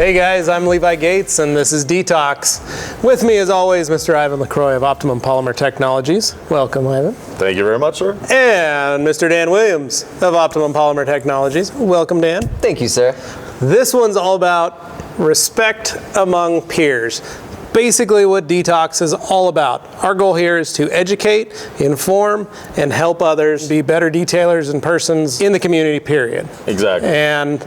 Hey guys, I'm Levi Gates and this is DETALKS. With me as always, Mr. Ivan LaCroix of Optimum Polymer Technologies. Welcome, Ivan. Thank you very much, sir. And Mr. Dan Williams of Optimum Polymer Technologies. Welcome, Dan. Thank you, sir. This one's all about respect among peers. Basically what DETALKS is all about. Our goal here is to educate, inform, and help others be better detailers and persons in the community, period. Exactly. And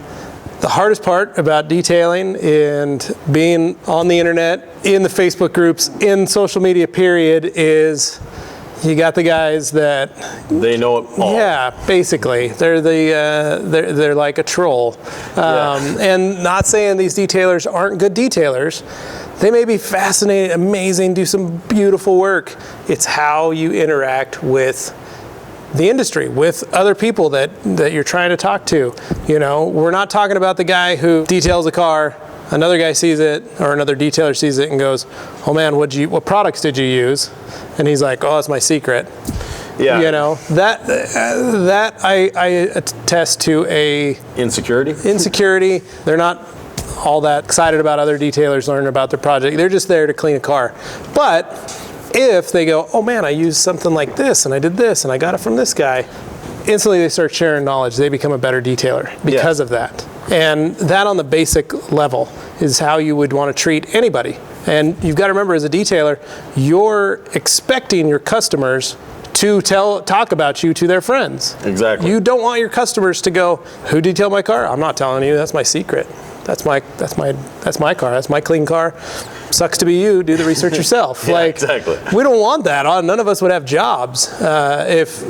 the hardest part about detailing and being on the internet, in the Facebook groups, in social media, period, is you got the guys that they know it all. Yeah, basically, they're like a troll. And not saying these detailers aren't good detailers. They may be fascinating, amazing, do some beautiful work. It's how you interact with the industry, with other people that you're trying to talk to. You know, we're not talking about the guy who details a car, another guy sees it, or another detailer sees it and goes, oh man, what products did you use? And he's like, oh, it's my secret. Yeah. You know, that I attest to a insecurity. They're not all that excited about other detailers learning about their project. They're just there to clean a car. But if they go, oh man, I used something like this and I did this and I got it from this guy, instantly they start sharing knowledge. They become a better detailer because of that. And that on the basic level is how you would want to treat anybody. And you've got to remember, as a detailer, you're expecting your customers to talk about you to their friends. Exactly. You don't want your customers to go, who detailed my car? I'm not telling you, that's my secret. That's my car. That's my clean car. Sucks to be you. Do the research yourself. Yeah, exactly. We don't want that. None of us would have jobs if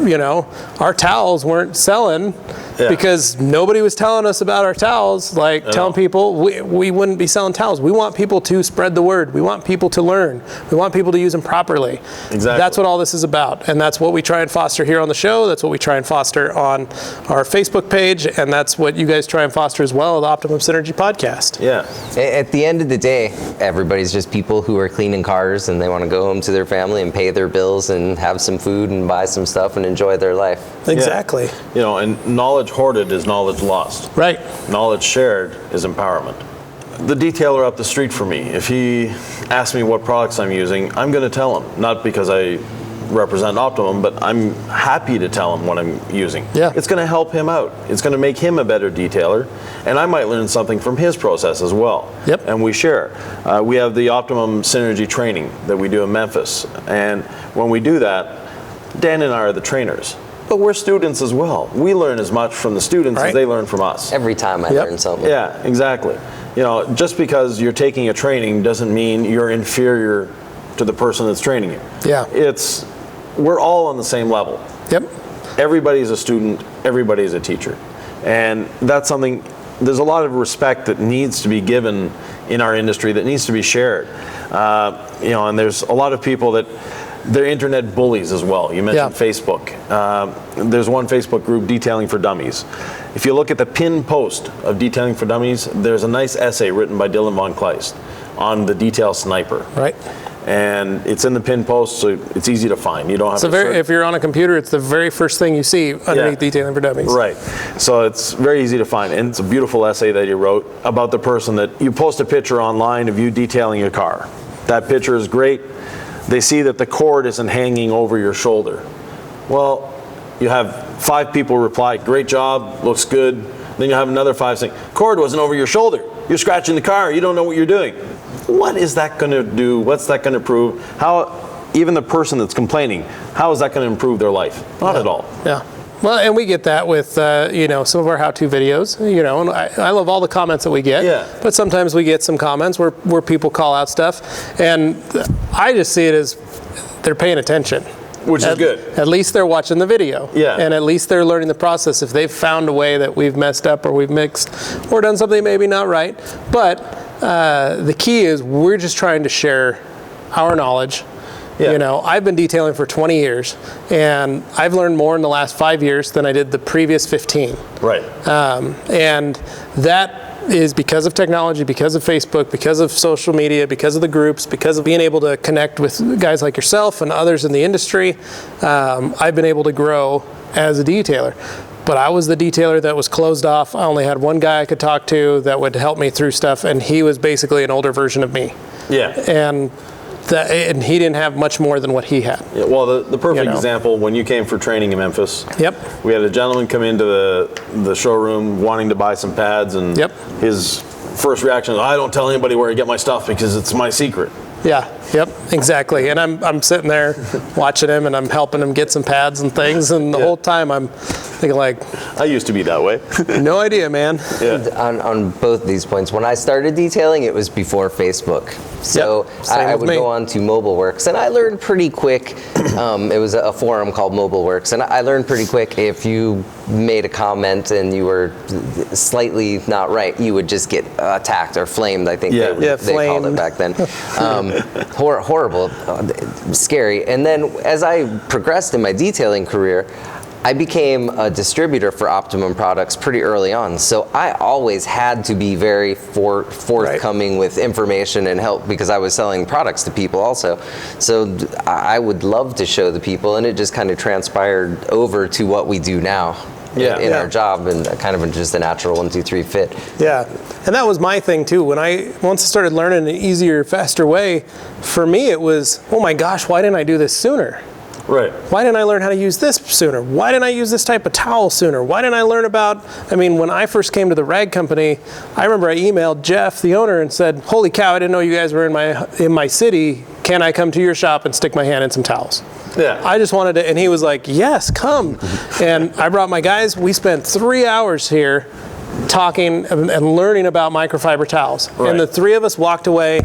our towels weren't selling because nobody was telling us about our towels. Telling people we wouldn't be selling towels. We want people to spread the word. We want people to learn. We want people to use them properly. Exactly. That's what all this is about, and that's what we try and foster here on the show. That's what we try and foster on our Facebook page, and that's what you guys try and foster as well at the Optimum Synergy podcast. Yeah. At the end of the day, everybody's just people who are cleaning cars and they want to go home to their family and pay their bills and have some food and buy some stuff and enjoy their life. Exactly. Yeah. You know, and knowledge hoarded is knowledge lost. Right. Knowledge shared is empowerment. The detailer up the street from me, if he asks me what products I'm using, I'm going to tell him, not because I represent Optimum, but I'm happy to tell him what I'm using. Yeah. It's going to help him out. It's going to make him a better detailer, and I might learn something from his process as well. Yep. And we share. We have the Optimum Synergy training that we do in Memphis, and when we do that, Dan and I are the trainers. But we're students as well. We learn as much from the students as they learn from us. Every time I learn something. Yeah, exactly. You know, just because you're taking a training doesn't mean you're inferior to the person that's training you. Yeah. We're all on the same level. Yep. Everybody's a student, everybody's a teacher. And that's something, there's a lot of respect that needs to be given in our industry, that needs to be shared. And there's a lot of people that, they're internet bullies as well. You mentioned Facebook. There's one Facebook group, Detailing for Dummies. If you look at the pinned post of Detailing for Dummies, there's a nice essay written by Dylan Von Kleist on the detail sniper. Right. And it's in the pinned post, so it's easy to find. You don't have to if you're on a computer, it's the very first thing you see underneath Detailing for Dummies. Right. So it's very easy to find. And it's a beautiful essay that you wrote about the person that you post a picture online of you detailing a car. That picture is great. They see that the cord isn't hanging over your shoulder. Well, you have 5 people reply, great job, looks good. Then you have another 5 saying, cord wasn't over your shoulder. You're scratching the car, you don't know what you're doing. What is that going to do? What's that going to prove? How, even the person that's complaining, how is that going to improve their life? Not at all. Yeah. Well, and we get that with, some of our how-to videos, and I love all the comments that we get. Yeah. But sometimes we get some comments where people call out stuff, and I just see it as they're paying attention. Which is good. At least they're watching the video. Yeah. And at least they're learning the process. If they've found a way that we've messed up or we've mixed or done something maybe not right. But the key is we're just trying to share our knowledge. Yeah. I've been detailing for 20 years, and I've learned more in the last 5 years than I did the previous 15. Right. And that is because of technology, because of Facebook, because of social media, because of the groups, because of being able to connect with guys like yourself and others in the industry. I've been able to grow as a detailer. but I was the detailer that was closed off. I only had one guy I could talk to that would help me through stuff, and he was basically an older version of me. Yeah. And he didn't have much more than what he had. Yeah, well, the perfect example, when you came for training in Memphis, we had a gentleman come into the showroom wanting to buy some pads, and his first reaction is, I don't tell anybody where I get my stuff because it's my secret. Yeah, exactly. And I'm sitting there watching him, and I'm helping him get some pads and things, and the whole time I'm thinking like, I used to be that way. No idea, man. Yeah. On both these points, when I started detailing, it was before Facebook. So I would go on to MobileWorks, and I learned pretty quick. It was a forum called MobileWorks, and I learned pretty quick if you made a comment and you were slightly not right, you would just get attacked or flamed, I think they called it back then. Horrible, scary. And then as I progressed in my detailing career, I became a distributor for Optimum products pretty early on. So I always had to be very forthcoming with information and help, because I was selling products to people also. So I would love to show the people, and it just kind of transpired over to what we do now. In our job, and kind of just a natural 1, 2, 3 fit. Yeah, and that was my thing too. Once I started learning an easier, faster way, for me it was, oh my gosh, why didn't I do this sooner? Right. Why didn't I learn how to use this sooner? Why didn't I use this type of towel sooner? Why didn't I learn about, when I first came to the rag company, I remember I emailed Jeff, the owner, and said, holy cow, I didn't know you guys were in my city. Can I come to your shop and stick my hand in some towels? Yeah. I just wanted to, and he was like, yes, come. And I brought my guys. We spent 3 hours here talking and learning about microfiber towels. Right. And the three of us walked away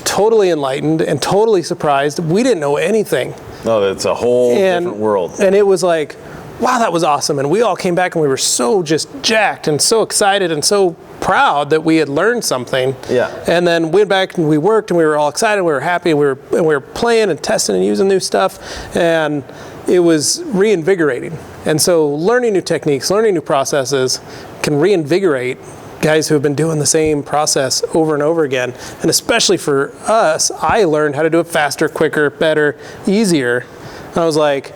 totally enlightened and totally surprised. We didn't know anything. No, it's a whole different world. And it was like, wow, that was awesome. And we all came back and we were so just jacked and so excited and so proud that we had learned something. Yeah. And then went back and we worked and we were all excited. We were happy. And we were playing and testing and using new stuff. And it was reinvigorating. And so learning new techniques, learning new processes can reinvigorate guys who have been doing the same process over and over again. And especially for us, I learned how to do it faster, quicker, better, easier. And I was like,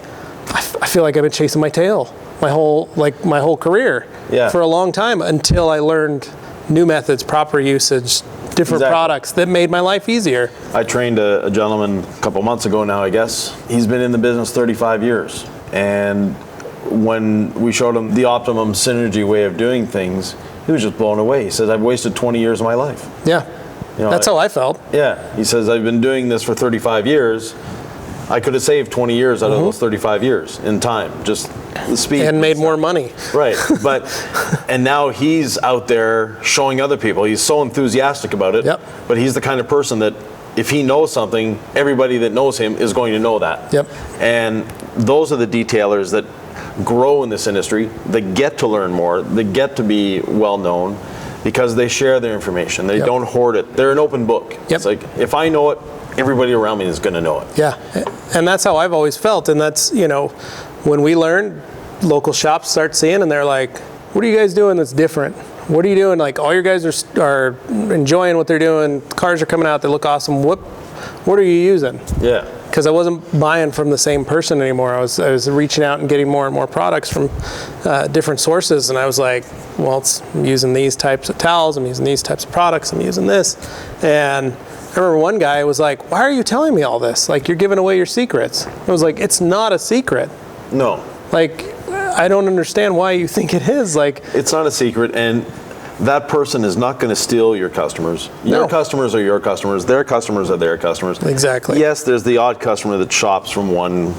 I feel like I've been chasing my tail my whole career for a long time, until I learned new methods, proper usage, different products that made my life easier. I trained a gentleman a couple months ago now, I guess. He's been in the business 35 years. And when we showed him the Optimum Synergy way of doing things, he was just blown away. He says, I've wasted 20 years of my life. Yeah, that's how I felt. Yeah, he says, I've been doing this for 35 years. I could have saved 20 years out of those 35 years in time, just the speed. And made more money. Right, and now he's out there showing other people. He's so enthusiastic about it, but he's the kind of person that if he knows something, everybody that knows him is going to know that. And those are the detailers that grow in this industry, that get to learn more, that get to be well known, because they share their information. They don't hoard it. They're an open book. It's like, if I know it, everybody around me is going to know it. Yeah, and that's how I've always felt. And that's, when we learn, local shops start seeing, and they're like, what are you guys doing that's different? What are you doing? Like, all your guys are enjoying what they're doing. Cars are coming out. They look awesome. What are you using? Yeah. Because I wasn't buying from the same person anymore. I was reaching out and getting more and more products from different sources. And I was like, well, I'm using these types of towels. I'm using these types of products. I'm using this. And I remember one guy was like, why are you telling me all this? Like, you're giving away your secrets. I was like, it's not a secret. No. Like, I don't understand why you think it is. Like, it's not a secret, and that person is not going to steal your customers. Your customers are your customers. Their customers are their customers. Exactly. Yes, there's the odd customer that shops from one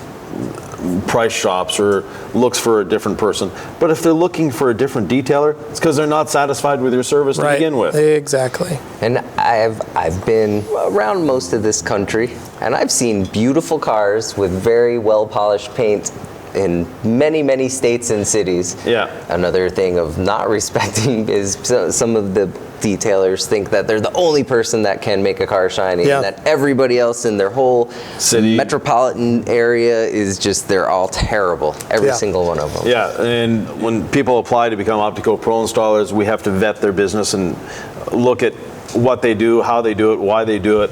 price shops or looks for a different person. But if they're looking for a different detailer, it's because they're not satisfied with your service to begin with. Exactly. And I've been around most of this country, and I've seen beautiful cars with very well polished paint in many, many states and cities. Yeah. Another thing of not respecting is some of the detailers think that they're the only person that can make a car shiny, and that everybody else in their whole city, metropolitan area is just, they're all terrible. Every single one of them. Yeah, and when people apply to become Optico Pro installers, we have to vet their business and look at what they do, how they do it, why they do it,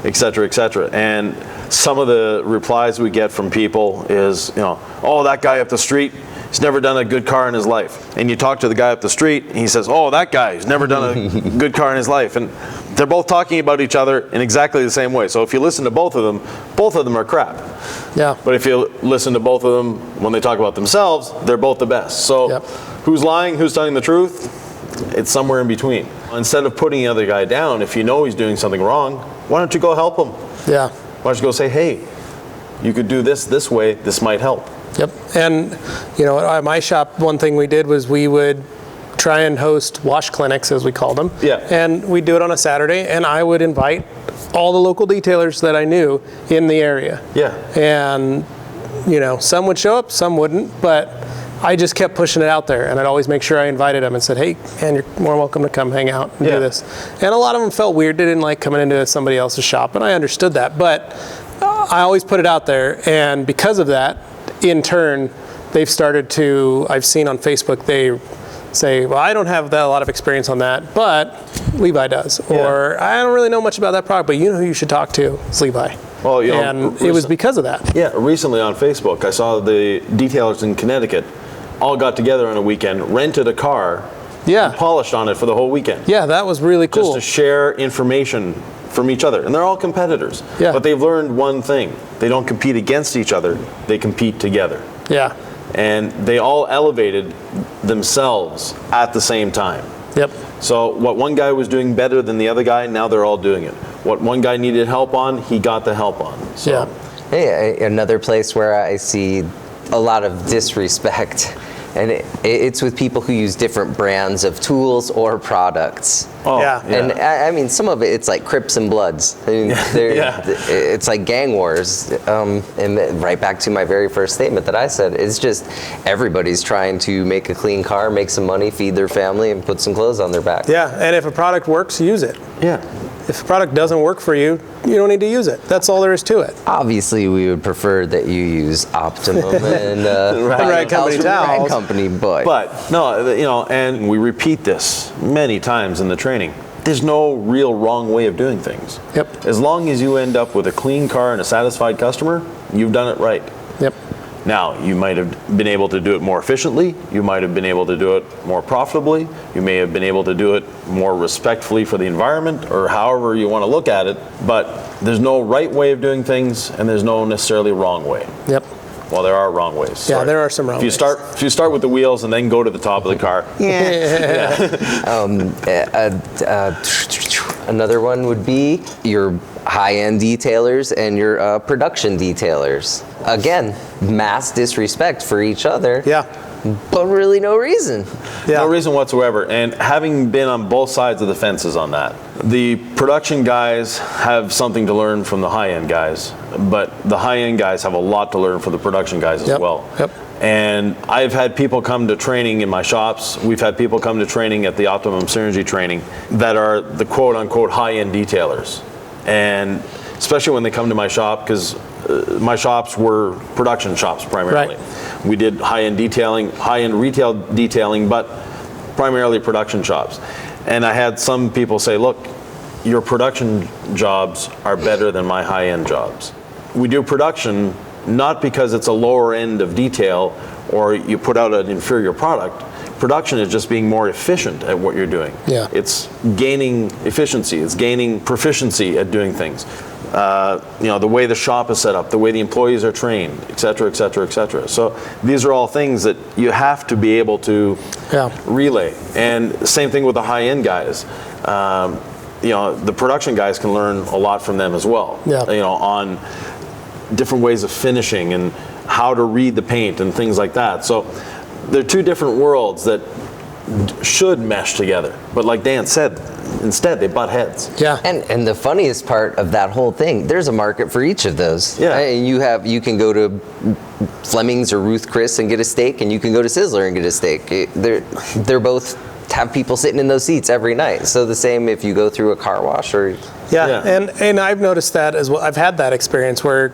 et cetera, et cetera. And some of the replies we get from people is, oh, that guy up the street, he's never done a good car in his life. And you talk to the guy up the street, and he says, oh, that guy, he's never done a good car in his life. And they're both talking about each other in exactly the same way. So if you listen to both of them are crap. Yeah. But if you listen to both of them when they talk about themselves, they're both the best. So who's lying, who's telling the truth? It's somewhere in between. Instead of putting the other guy down, if you know he's doing something wrong, why don't you go help him? Yeah. Why don't you go say, hey, you could do this way, this might help. Yep. And, you know, at my shop, one thing we did was we would try and host wash clinics, as we called them. Yeah. And we'd do it on a Saturday, and I would invite all the local detailers that I knew in the area. Yeah. And, you know, some would show up, some wouldn't, but I just kept pushing it out there, and I'd always make sure I invited them and said, hey, man, you're more welcome to come hang out and do this. And a lot of them felt weird. They didn't like coming into somebody else's shop, and I understood that. But I always put it out there, and because of that, in turn, they've started to, I've seen on Facebook, they say, well, I don't have a lot of experience on that, but Levi does. Or I don't really know much about that product, but you know who you should talk to? It's Levi. Well, you know, and it was because of that. Yeah, recently on Facebook, I saw the detailers in Connecticut all got together on a weekend, rented a car, and polished on it for the whole weekend. Yeah, that was really cool. Just to share information from each other. And they're all competitors. Yeah. But they've learned one thing. They don't compete against each other, they compete together. Yeah. And they all elevated themselves at the same time. Yep. So what one guy was doing better than the other guy, now they're all doing it. What one guy needed help on, he got the help on. So. Yeah. Hey, another place where I see a lot of disrespect, and it's with people who use different brands of tools or products. Oh, yeah. And I mean, some of it's like Crips and Bloods. I mean, it's like gang wars. And right back to my very first statement that I said, it's just everybody's trying to make a clean car, make some money, feed their family, and put some clothes on their back. Yeah, and if a product works, use it. Yeah. If a product doesn't work for you, you don't need to use it. That's all there is to it. Obviously, we would prefer that you use Optimum and Right company towels. Company, but no, you know, and we repeat this many times in the training. There's no real wrong way of doing things. Yep. As long as you end up with a clean car and a satisfied customer, you've done it right. Yep. Now, you might have been able to do it more efficiently, you might have been able to do it more profitably, you may have been able to do it more respectfully for the environment, or however you want to look at it, but there's no right way of doing things, and there's no necessarily wrong way. Yep. Well, there are wrong ways. Yeah, there are some wrong ways. If you start with the wheels and then go to the top of the car. Another one would be your high-end detailers and your production detailers. Again, mass disrespect for each other. Yeah. But really no reason. Yeah. No reason whatsoever. And having been on both sides of the fences on that, the production guys have something to learn from the high-end guys, but the high-end guys have a lot to learn from the production guys as well. Yep. And I've had people come to training in my shops. We've had people come to training at the Optimum Synergy training that are the quote-unquote high-end detailers. And especially when they come to my shop, because my shops were production shops primarily. Right. We did high-end detailing, high-end retail detailing, but primarily production shops. And I had some people say, look, your production jobs are better than my high-end jobs. We do production not because it's a lower end of detail or you put out an inferior product. Production is just being more efficient at what you're doing. Yeah. It's gaining efficiency. It's gaining proficiency at doing things. You know, the way the shop is set up, the way the employees are trained, et cetera, et cetera, et cetera. So these are all things that you have to be able to relay. And same thing with the high-end guys. You know, the production guys can learn a lot from them as well. Yeah. You know, on different ways of finishing and how to read the paint and things like that. So they're two different worlds that should mesh together. But like Dan said, instead they butt heads. Yeah. And the funniest part of that whole thing, there's a market for each of those. Yeah. And you can go to Fleming's or Ruth Chris and get a steak, and you can go to Sizzler and get a steak. They're both have people sitting in those seats every night. So the same if you go through a car wash or And I've noticed that as well. I've had that experience where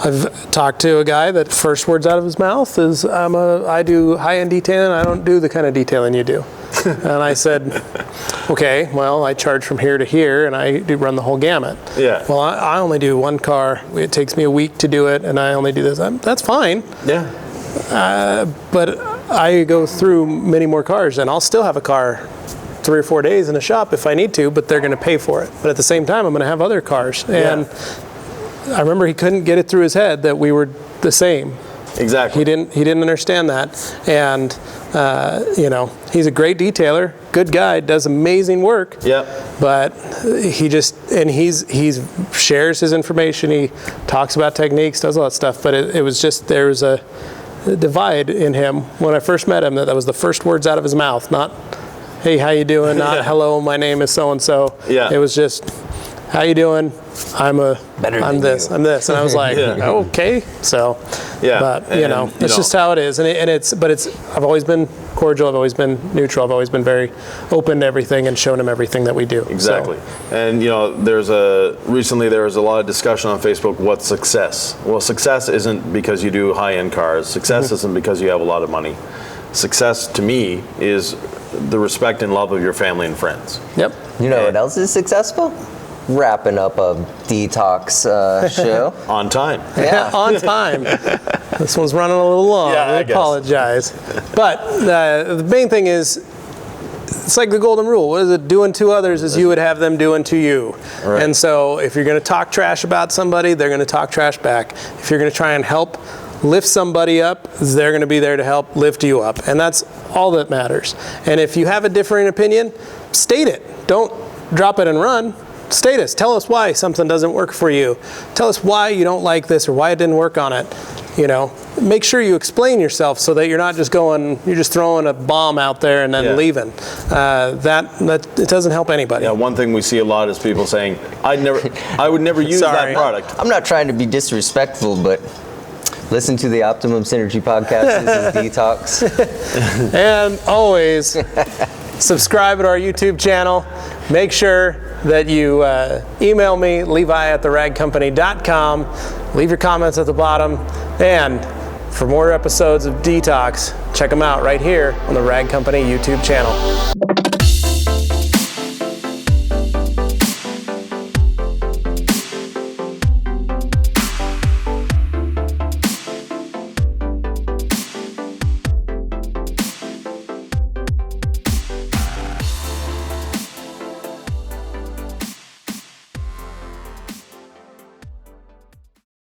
I've talked to a guy that first words out of his mouth is, I do high-end detailing, I don't do the kind of detailing you do. And I said, okay, well, I charge from here to here, and I do run the whole gamut. Yeah. Well, I only do one car. It takes me a week to do it, and I only do this. That's fine. Yeah. But I go through many more cars, and I'll still have a car 3 or 4 days in a shop if I need to, but they're going to pay for it. But at the same time, I'm going to have other cars. And I remember he couldn't get it through his head that we were the same. Exactly. He didn't understand that. And, he's a great detailer, good guy, does amazing work. Yeah. But he shares his information. He talks about techniques, does all that stuff. But it was just, there was a divide in him when I first met him. That was the first words out of his mouth, not, hey, how you doing? Not, hello, my name is so-and-so. Yeah. It was just, how you doing? I'm this. And I was like, okay. So, but it's just how it is. I've always been cordial. I've always been neutral. I've always been very open to everything and shown him everything that we do. Exactly. So. And recently there was a lot of discussion on Facebook, what's success? Well, success isn't because you do high-end cars. Success isn't because you have a lot of money. Success to me is the respect and love of your family and friends. Yep. You know what else is successful? Wrapping up a DETALKS show. On time. Yeah, on time. This one's running a little long. Yeah, I apologize. But the main thing is, it's like the golden rule. What is it? Do unto others as you would have them do unto you. Right. And so if you're going to talk trash about somebody, they're going to talk trash back. If you're going to try and help lift somebody up, they're going to be there to help lift you up. And that's all that matters. And if you have a differing opinion, state it. Don't drop it and run. State us. Tell us why something doesn't work for you. Tell us why you don't like this or why it didn't work on it. Make sure you explain yourself so that you're not just you're just throwing a bomb out there and then leaving. That it doesn't help anybody. Yeah, one thing we see a lot is people saying, I would never use that product. I'm not trying to be disrespectful, but listen to the Optimum Synergy podcast. This is DETALKS. And always subscribe to our YouTube channel. Make sure that you email me, levi@theragcompany.com. Leave your comments at the bottom. And for more episodes of DETALKS, check them out right here on the Rag Company YouTube channel.